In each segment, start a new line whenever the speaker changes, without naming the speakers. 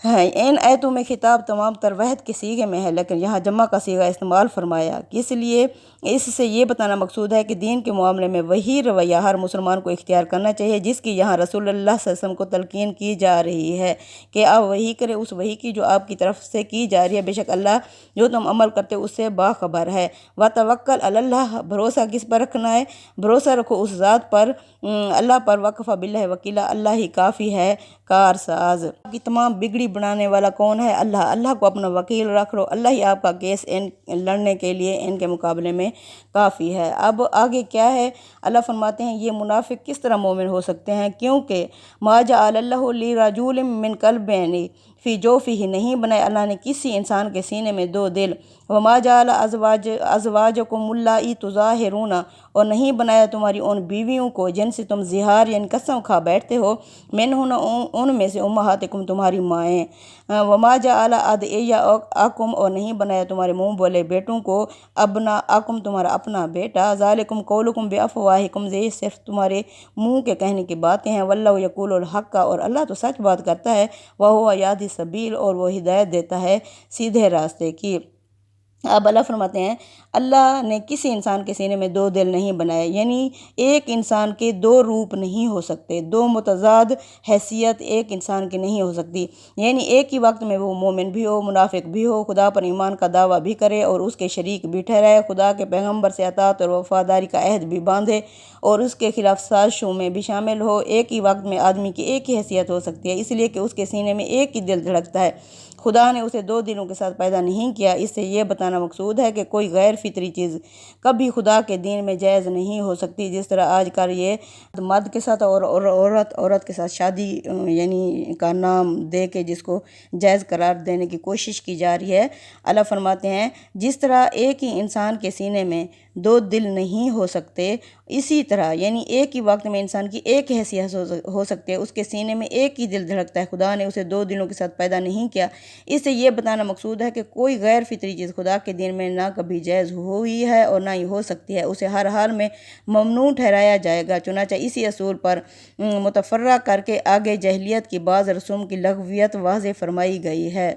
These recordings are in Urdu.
ہے۔ ان آیتوں میں خطاب تمام تر وحد کے صیغے میں ہے، لیکن یہاں جمع کا صیغہ استعمال فرمایا، اس لیے اس سے یہ بتانا مقصود ہے کہ دین کے معاملے میں وہی رویہ ہر مسلمان کو اختیار کرنا چاہیے جس کی یہاں رسول اللہ صلی اللہ علیہ وسلم کو تلقین کی جا رہی ہے کہ آپ وحی کریں، اس وحی کی جو آپ کی طرف سے کی جا رہی ہے۔ بے شک اللہ جو تم عمل کرتے اس سے باخبر ہے۔ وَتَوَكَّلْ عَلَى اللَّهِ، بھروسہ کس پر رکھنا ہے؟ بھروسہ رکھو اس ذات پر، اللہ پر، وَكَفَى بِاللَّهِ وَكِيلًا، اللہ ہی کافی ہے کارساز۔ آپ کی تمام بگڑی بنانے والا کون ہے؟ اللہ۔ اللہ کو اپنا وکیل رکھ لو، اللہ ہی آپ کا کیس لڑنے کے لیے ان کے مقابلے میں کافی ہے۔ اب آگے کیا ہے؟ اللہ فرماتے ہیں یہ منافق کس طرح مومن ہو سکتے ہیں، کیونکہ مَا جَعَلَ اللَّهُ لِرَجُلٍ مِّن قَلْبَيْنِ فِي جَوْفِهِ، نہیں بنائے اللہ نے کسی انسان کے سینے میں دو دل۔ وَمَا جَعَلَ أَزْوَاجَكُمُ اللَّائِي تُظَاهِرُونَ، اور نہیں بنایا تمہاری ان بیویوں کو جن سے تم زہار یعنی قسم کھا بیٹھتے ہو، مِنْهُنَّ، ان میں سے، أُمَّهَاتِكُمْ تمہاری مائیں۔ وَمَا جَعَلَ أَدْعِيَاءَكُمْ، اور نہیں بنایا تمہارے منہ بولے بیٹوں کو، أَبْنَاءَكُمْ تمہارا اپنا بیٹا، ذَلِكُمْ قَوْلُكُمْ بِأَفْوَاهِكُمْ، یہ صرف تمہارے منہ کے کہنے کی باتیں ہیں۔ وَاللَّهُ يَقُولُ الْحَقَّ، اور اللہ تو سچ بات کرتا ہے، وَهُوَ يَهْدِي السَّبِيلَ، اور وہ ہدایت دیتا ہے سیدھے راستے کی۔ اب اللہ فرماتے ہیں اللہ نے کسی انسان کے سینے میں دو دل نہیں بنائے، یعنی ایک انسان کے دو روپ نہیں ہو سکتے، دو متضاد حیثیت ایک انسان کی نہیں ہو سکتی، یعنی ایک ہی وقت میں وہ مومن بھی ہو، منافق بھی ہو، خدا پر ایمان کا دعویٰ بھی کرے اور اس کے شریک بھی ٹھہرائے، خدا کے پیغمبر سے اطاعت اور وفاداری کا عہد بھی باندھے اور اس کے خلاف سازشوں میں بھی شامل ہو۔ ایک ہی وقت میں آدمی کی ایک ہی حیثیت ہو سکتی ہے، اس لیے کہ اس کے سینے میں ایک ہی دل دھڑکتا ہے۔ خدا نے اسے دو دلوں کے ساتھ پیدا نہیں کیا۔ اس سے یہ بتانا مقصود ہے کہ کوئی غیر فطری چیز کبھی خدا کے دین میں جائز نہیں ہو سکتی، جس طرح آج کل یہ مرد کے ساتھ اور عورت کے ساتھ شادی یعنی کا نام دے کے جس کو جائز قرار دینے کی کوشش کی جا رہی ہے۔ اللہ فرماتے ہیں جس طرح ایک ہی انسان کے سینے میں دو دل نہیں ہو سکتے، اسی طرح یعنی ایک ہی وقت میں انسان کی ایک حیثیت ہو سکتی ہے، اس کے سینے میں ایک ہی دل دھڑکتا ہے، خدا نے اسے دو دلوں کے ساتھ پیدا نہیں کیا۔ اس سے یہ بتانا مقصود ہے کہ کوئی غیر فطری چیز خدا کے دین میں نہ کبھی جائز ہوئی ہے اور نہ ہی ہو سکتی ہے، اسے ہر حال میں ممنوع ٹھہرایا جائے گا۔ چنانچہ اسی اصول پر متفرع کر کے آگے جاہلیت کی بعض رسوم کی لغویت واضح فرمائی گئی ہے۔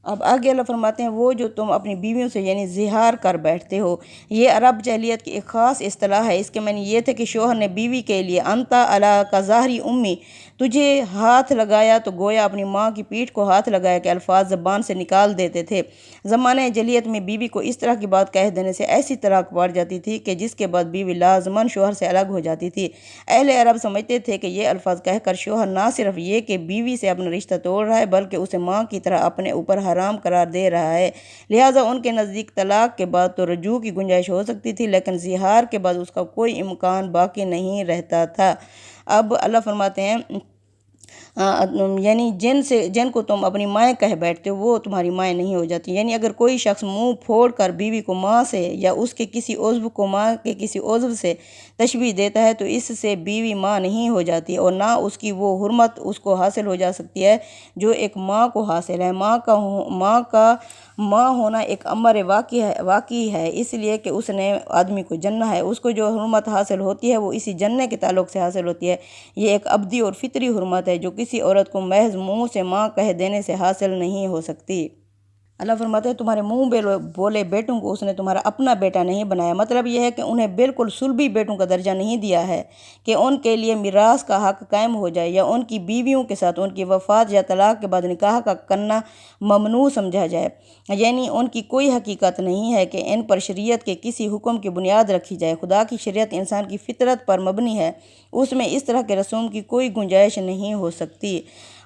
اب آگے اللہ فرماتے ہیں وہ جو تم اپنی بیویوں سے یعنی زہار کر بیٹھتے ہو، یہ عرب جاہلیت کی ایک خاص اصطلاح ہے۔ اس کے معنی یہ تھے کہ شوہر نے بیوی کے لیے انتا علی کا ظاہری امی، تجھے ہاتھ لگایا تو گویا اپنی ماں کی پیٹھ کو ہاتھ لگایا کے الفاظ زبان سے نکال دیتے تھے۔ زمانہ جاہلیت میں بیوی کو اس طرح کی بات کہہ دینے سے ایسی طلاق پڑ جاتی تھی کہ جس کے بعد بیوی لازماً شوہر سے الگ ہو جاتی تھی۔ اہل عرب سمجھتے تھے کہ یہ الفاظ کہہ کر شوہر نہ صرف یہ کہ بیوی سے اپنا رشتہ توڑ رہا ہے بلکہ اسے ماں کی طرح اپنے اوپر حرام قرار دے رہا ہے، لہٰذا ان کے نزدیک طلاق کے بعد تو رجوع کی گنجائش ہو سکتی تھی لیکن زہار کے بعد اس کا کوئی امکان باقی نہیں رہتا تھا۔ اب اللہ فرماتے ہیں یعنی جن کو تم اپنی مائیں کہہ بیٹھتے ہو وہ تمہاری مائیں نہیں ہو جاتی، یعنی اگر کوئی شخص منہ پھوڑ کر بیوی کو ماں سے یا اس کے کسی عضو کو ماں کے کسی عضو سے تشبیہ دیتا ہے تو اس سے بیوی ماں نہیں ہو جاتی اور نہ اس کی وہ حرمت اس کو حاصل ہو جا سکتی ہے جو ایک ماں کو حاصل ہے۔ ماں ہونا ایک امر واقعی ہے، اس لیے کہ اس نے آدمی کو جننا ہے، اس کو جو حرمت حاصل ہوتی ہے وہ اسی جننے کے تعلق سے حاصل ہوتی ہے۔ یہ ایک ابدی اور فطری حرمت ہے جو کسی عورت کو محض منہ سے ماں کہہ دینے سے حاصل نہیں ہو سکتی۔ اللہ فرماتے ہیں تمہارے منہ بولے بیٹوں کو اس نے تمہارا اپنا بیٹا نہیں بنایا، مطلب یہ ہے کہ انہیں بالکل صلبی بیٹوں کا درجہ نہیں دیا ہے کہ ان کے لیے میراث کا حق قائم ہو جائے یا ان کی بیویوں کے ساتھ ان کی وفات یا طلاق کے بعد نکاح کا کرنا ممنوع سمجھا جائے، یعنی ان کی کوئی حقیقت نہیں ہے کہ ان پر شریعت کے کسی حکم کی بنیاد رکھی جائے۔ خدا کی شریعت انسان کی فطرت پر مبنی ہے، اس میں اس طرح کے رسوم کی کوئی گنجائش نہیں ہو سکتی۔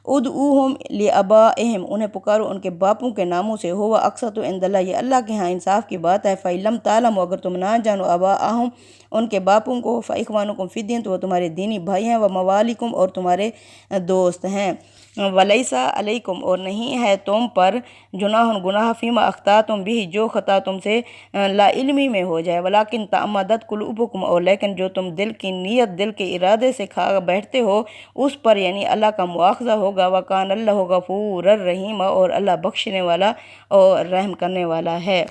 ادعوہم لآبائہم، انہیں پکارو ان کے باپوں کے ناموں سے، ہوا اقسط عند اللہ، یہ اللہ کے ہاں انصاف کی بات ہے۔ فَإِن لَمْ تَعْلَمُوا، اگر تم نہ جانو آباءہم ان کے باپوں کو، فَإِخْوَانُکُمْ فِی الدین، تو وہ تمہارے دینی بھائی ہیں، وَمَوَالِیکُم اور تمہارے دوست ہیں، وَلَیْسَ عَلَیکُم اور نہیں ہے تم پر، جناح گناہ، فیما اخطأتم بہ جو خطا تم سے لا علمی میں ہو جائے، ولیکن تعمدت قلوبکم اور لیکن جو تم دل کی نیت دل کے ارادے سے کھا بیٹھتے ہو اس پر یعنی اللہ کا مواخذہ ہوگا، وکان اللہ غفورا رحیما اور اللہ بخشنے والا اور رحم کرنے والا ہے۔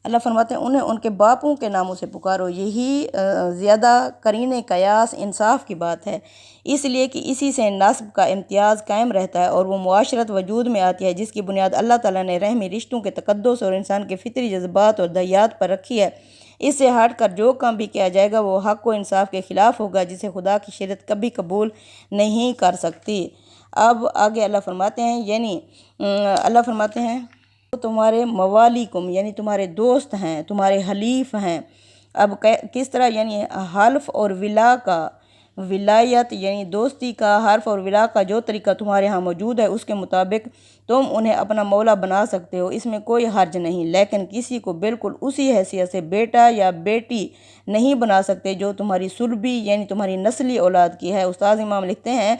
اللہ فرماتے ہیں انہیں ان کے باپوں کے ناموں سے پکارو، یہی زیادہ قرین قیاس انصاف کی بات ہے، اس لیے کہ اسی سے نسب کا امتیاز قائم رہتا ہے اور وہ معاشرت وجود میں آتی ہے جس کی بنیاد اللہ تعالیٰ نے رحمی رشتوں کے تقدس اور انسان کے فطری جذبات اور دیات پر رکھی ہے۔ اس سے ہٹ کر جو کام بھی کیا جائے گا وہ حق و انصاف کے خلاف ہوگا، جسے خدا کی شریعت کبھی قبول نہیں کر سکتی۔ اب آگے اللہ فرماتے ہیں اللہ فرماتے ہیں تمہارے موالیکم یعنی تمہارے دوست ہیں، تمہارے حلیف ہیں۔ اب کس طرح حلف اور ولا کا، ولایت یعنی دوستی کا، حرف اور ولا کا جو طریقہ تمہارے ہاں موجود ہے اس کے مطابق تم انہیں اپنا مولا بنا سکتے ہو، اس میں کوئی حرج نہیں، لیکن کسی کو بالکل اسی حیثیت سے بیٹا یا بیٹی نہیں بنا سکتے جو تمہاری صلبی یعنی تمہاری نسلی اولاد کی ہے۔ استاد امام لکھتے ہیں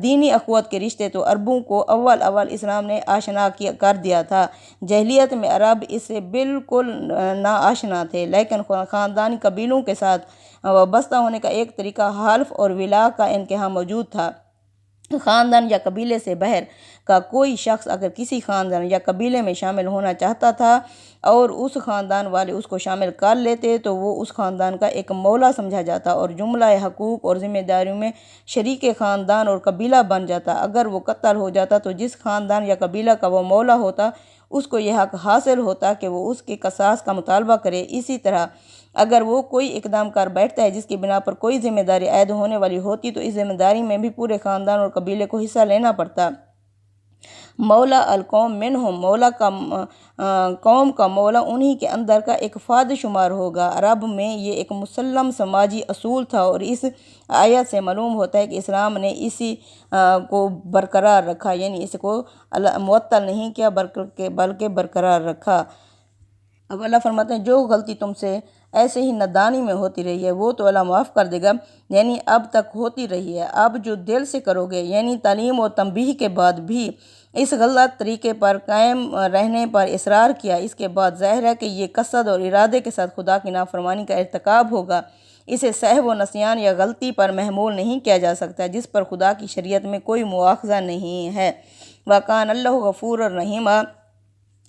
دینی اخوت کے رشتے تو عربوں کو اول اسلام نے آشنا کر دیا تھا۔ جاہلیت میں عرب اس سے بالکل ناآشنا تھے، لیکن خاندانی قبیلوں کے ساتھ وابستہ ہونے کا ایک طریقہ حلف اور ولا کا ان کے ہاں موجود تھا۔ خاندان یا قبیلے سے باہر کا کوئی شخص اگر کسی خاندان یا قبیلے میں شامل ہونا چاہتا تھا اور اس خاندان والے اس کو شامل کر لیتے تو وہ اس خاندان کا ایک مولا سمجھا جاتا اور جملہ حقوق اور ذمہ داریوں میں شریک خاندان اور قبیلہ بن جاتا۔ اگر وہ قتل ہو جاتا تو جس خاندان یا قبیلہ کا وہ مولا ہوتا اس کو یہ حق حاصل ہوتا کہ وہ اس کے قصاص کا مطالبہ کرے۔ اسی طرح اگر وہ کوئی اقدام کر بیٹھتا ہے جس کی بنا پر کوئی ذمہ داری عائد ہونے والی ہوتی تو اس ذمہ داری میں بھی پورے خاندان اور قبیلے کو حصہ لینا پڑتا۔ مولا القوم منہم، مولا کا قوم کا مولا انہی کے اندر کا ایک فرد شمار ہوگا۔ عرب میں یہ ایک مسلم سماجی اصول تھا اور اس آیت سے معلوم ہوتا ہے کہ اسلام نے اسی کو برقرار رکھا، یعنی اس کو معطل نہیں کیا بلکہ برقرار رکھا۔ اب اللہ فرماتے ہیں جو غلطی تم سے ایسے ہی نادانی میں ہوتی رہی ہے وہ تو اللہ معاف کر دے گا، یعنی اب تک ہوتی رہی ہے۔ اب جو دل سے کرو گے یعنی تعلیم اور تنبیہ کے بعد بھی اس غلط طریقے پر قائم رہنے پر اصرار کیا، اس کے بعد ظاہر ہے کہ یہ قصد اور ارادے کے ساتھ خدا کی نافرمانی کا ارتکاب ہوگا۔ اسے سہو و نسیان یا غلطی پر محمول نہیں کیا جا سکتا جس پر خدا کی شریعت میں کوئی مواخذہ نہیں ہے۔ وَكَانَ اللَّهُ غَفُورًا رَحِيمًا،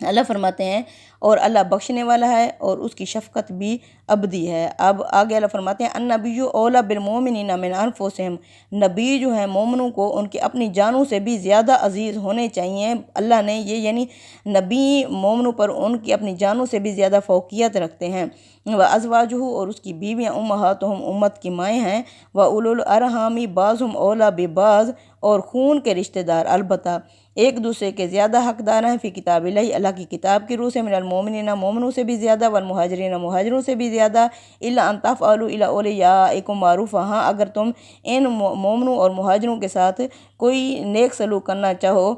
اللہ فرماتے ہیں اور اللہ بخشنے والا ہے اور اس کی شفقت بھی ابدی ہے۔ اب آگے اللہ فرماتے ہیں النبی اولیٰ بالمؤمنین من انفسہم، نبی جو ہیں مومنوں کو ان کی اپنی جانوں سے بھی زیادہ عزیز ہونے چاہیے۔ اللہ نے یعنی نبی مومنوں پر ان کی اپنی جانوں سے بھی زیادہ فوقیت رکھتے ہیں۔ وَأَزْوَاجُهُ، اور اس کی بیویاں امہاتہم امت کی مائیں ہیں۔ وَأُولُو الْأَرْحَامِ بَعْضُهُمْ أَوْلَىٰ بِبَعْضٍ، اور خون کے رشتہ دار البتہ ایک دوسرے کے زیادہ حقدار ہیں فی کتاب اللہ، اللہ کی کتاب کی روح سے، من المؤمنین مومنوں سے بھی زیادہ، والمہاجرین مہاجروں سے بھی زیادہ، الا ان تفعلوا الی اولیاءکم معروفا، ہاں اگر تم ان مومنوں اور مہاجروں کے ساتھ کوئی نیک سلوک کرنا چاہو،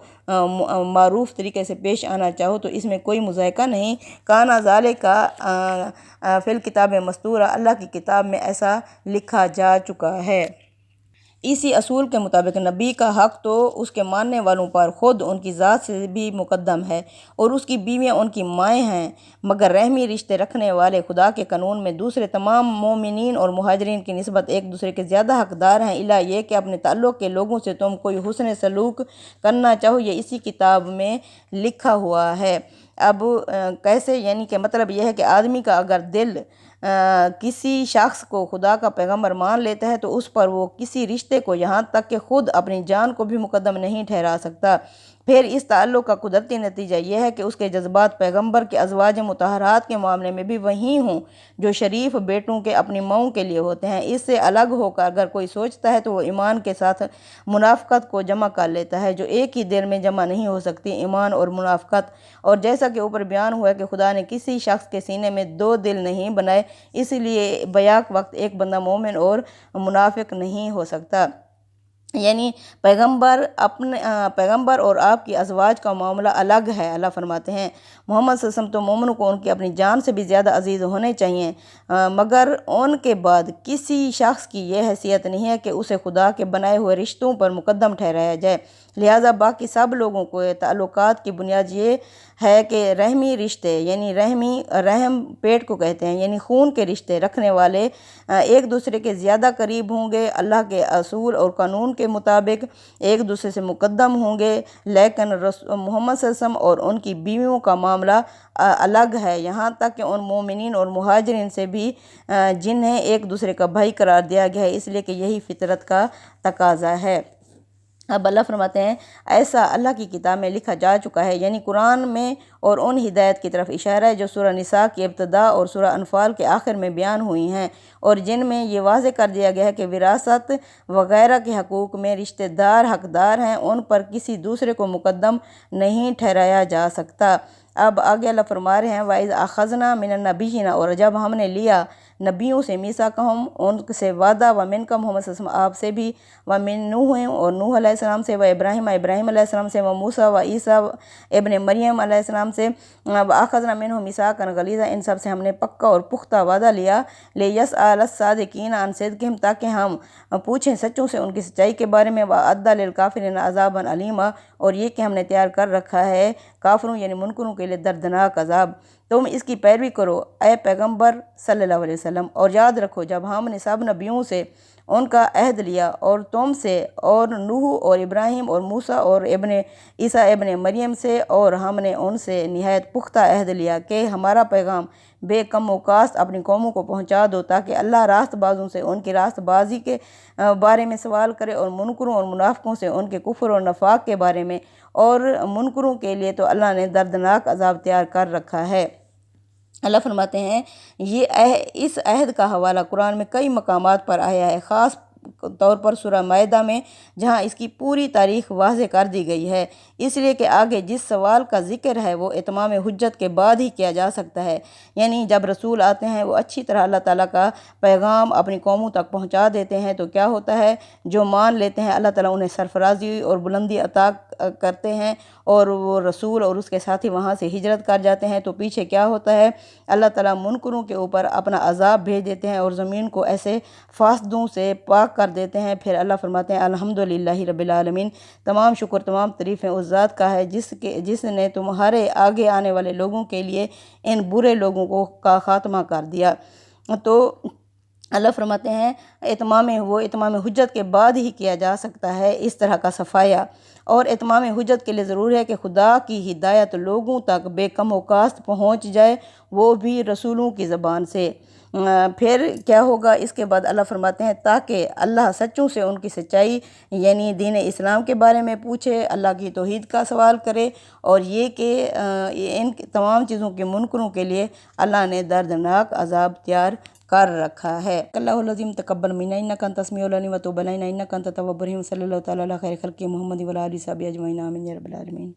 معروف طریقے سے پیش آنا چاہو تو اس میں کوئی مذائقہ نہیں۔ کانا ذالک فی الکتاب مستورا، اللہ کی کتاب میں ایسا لکھا جا چکا ہے۔ اسی اصول کے مطابق نبی کا حق تو اس کے ماننے والوں پر خود ان کی ذات سے بھی مقدم ہے اور اس کی بیویاں ان کی مائیں ہیں، مگر رحمی رشتے رکھنے والے خدا کے قانون میں دوسرے تمام مومنین اور مہاجرین کی نسبت ایک دوسرے کے زیادہ حقدار ہیں، الا یہ کہ اپنے تعلق کے لوگوں سے تم کوئی حسن سلوک کرنا چاہو، یہ اسی کتاب میں لکھا ہوا ہے۔ اب کیسے، یعنی کہ مطلب یہ ہے کہ آدمی کا اگر دل کسی شخص کو خدا کا پیغمبر مان لیتا ہے تو اس پر وہ کسی رشتے کو یہاں تک کہ خود اپنی جان کو بھی مقدم نہیں ٹھہرا سکتا۔ پھر اس تعلق کا قدرتی نتیجہ یہ ہے کہ اس کے جذبات پیغمبر کے ازواج مطہرات کے معاملے میں بھی وہی ہوں جو شریف بیٹوں کے اپنی ماؤں کے لیے ہوتے ہیں۔ اس سے الگ ہو کر اگر کوئی سوچتا ہے تو وہ ایمان کے ساتھ منافقت کو جمع کر لیتا ہے جو ایک ہی دل میں جمع نہیں ہو سکتی، ایمان اور منافقت۔ اور جیسا کہ اوپر بیان ہوا ہے کہ خدا نے کسی شخص کے سینے میں دو دل نہیں بنائے، اس لیے بیک وقت ایک بندہ مومن اور منافق نہیں ہو سکتا۔ یعنی پیغمبر اور آپ کی ازواج کا معاملہ الگ ہے۔ اللہ فرماتے ہیں محمد صلی اللہ علیہ وسلم تو مومنوں کو ان کی اپنی جان سے بھی زیادہ عزیز ہونے چاہیے، مگر ان کے بعد کسی شخص کی یہ حیثیت نہیں ہے کہ اسے خدا کے بنائے ہوئے رشتوں پر مقدم ٹھہرایا جائے۔ لہٰذا باقی سب لوگوں کو تعلقات کی بنیاد یہ ہے کہ رحمی رشتے یعنی رحم پیٹ کو کہتے ہیں، یعنی خون کے رشتے رکھنے والے ایک دوسرے کے زیادہ قریب ہوں گے، اللہ کے اصول اور قانون کے مطابق ایک دوسرے سے مقدم ہوں گے، لیکن محمد صلی اللہ علیہ وسلم اور ان کی بیویوں کا معاملہ الگ ہے، یہاں تک کہ ان مومنین اور مہاجرین سے بھی جنہیں ایک دوسرے کا بھائی قرار دیا گیا ہے، اس لیے کہ یہی فطرت کا تقاضا ہے۔ اب اللہ فرماتے ہیں ایسا اللہ کی کتاب میں لکھا جا چکا ہے، یعنی قرآن میں، اور ان ہدایت کی طرف اشارہ ہے جو سورہ نساء کی ابتدا اور سورہ انفال کے آخر میں بیان ہوئی ہیں، اور جن میں یہ واضح کر دیا گیا ہے کہ وراثت وغیرہ کے حقوق میں رشتہ دار حقدار ہیں، ان پر کسی دوسرے کو مقدم نہیں ٹھہرایا جا سکتا۔ اب آگے اللہ فرما رہے ہیں وَإِذْ أَخَذْنَا مِنَ النَّبِيِّينَ، اور جب ہم نے لیا نبیوں سے میثاقہم ان سے وعدہ، ومنکم محمد صلی اللہ علیہ وسلم آپ سے بھی، ومن نوح اور نوح علیہ السلام سے، وابراہیم ابراہیم علیہ السلام سے، وموسیٰ وعیسیٰ ابن مریم علیہ السلام سے، وَأَخَذْنَا مِنْهُمْ مِيثَاقًا غَلِيظًا، ان سب سے ہم نے پکا اور پختہ وعدہ لیا، لِيَسْأَلَ الصَّادِقِينَ عَنْ صِدْقِهِمْ، تاکہ ہم پوچھیں سچوں سے ان کی سچائی کے بارے میں، وَأَعَدَّ لِلْكَافِرِينَ عَذَابًا أَلِيمًا، اور یہ کہ ہم نے تیار کر رکھا ہے کافروں یعنی منکروں کے لیے دردناک عذاب۔ تم اس کی پیروی کرو اے پیغمبر صلی اللہ علیہ وسلم، اور یاد رکھو جب ہم نے سب نبیوں سے ان کا عہد لیا، اور تم سے، اور نوح اور ابراہیم اور موسیٰ اور عیسیٰ ابن مریم سے، اور ہم نے ان سے نہایت پختہ عہد لیا کہ ہمارا پیغام بے کم و کاست اپنی قوموں کو پہنچا دو، تاکہ اللہ راست بازوں سے ان کی راست بازی کے بارے میں سوال کرے، اور منکروں اور منافقوں سے ان کے کفر اور نفاق کے بارے میں، اور منکروں کے لیے تو اللہ نے دردناک عذاب تیار کر رکھا ہے۔ اللہ فرماتے ہیں اس عہد کا حوالہ قرآن میں کئی مقامات پر آیا ہے، خاص طور پر سورہ مائدہ میں، جہاں اس کی پوری تاریخ واضح کر دی گئی ہے، اس لیے کہ آگے جس سوال کا ذکر ہے وہ اتمام حجت کے بعد ہی کیا جا سکتا ہے، یعنی جب رسول آتے ہیں وہ اچھی طرح اللہ تعالیٰ کا پیغام اپنی قوموں تک پہنچا دیتے ہیں، تو کیا ہوتا ہے جو مان لیتے ہیں اللہ تعالیٰ انہیں سرفرازی اور بلندی عطا کرتے ہیں، اور وہ رسول اور اس کے ساتھی وہاں سے ہجرت کر جاتے ہیں، تو پیچھے کیا ہوتا ہے اللہ تعالیٰ منکروں کے اوپر اپنا عذاب بھیج دیتے ہیں اور زمین کو ایسے فاسدوں سے پاک کر دیتے ہیں۔ پھر اللہ فرماتے ہیں الحمدللہ رب العالمین، تمام شکر تمام تعریفیں اس ذات کا ہے جس نے تمہارے آگے آنے والے لوگوں کے لیے ان برے لوگوں کا خاتمہ کر دیا۔ تو اللہ فرماتے ہیں اتمام حجت کے بعد ہی کیا جا سکتا ہے اس طرح کا صفایا، اور اتمام حجت کے لیے ضروری ہے کہ خدا کی ہدایت لوگوں تک بے کم و کاست پہنچ جائے، وہ بھی رسولوں کی زبان سے۔ پھر کیا ہوگا اس کے بعد اللہ فرماتے ہیں تاکہ اللہ سچوں سے ان کی سچائی یعنی دین اسلام کے بارے میں پوچھے، اللہ کی توحید کا سوال کرے، اور یہ کہ ان تمام چیزوں کے منکروں کے لیے اللہ نے دردناک عذاب تیار کر رکھا ہے۔ اللہ العظیم تقبل منا انک انت السمیع العلیم وتب علینا انک انت التواب الرحیم، صلی اللہ تعالیٰ علی خیر خلقہ محمد وعلی آلہ وصحبہ اجمعین، آمین یا رب العالمین۔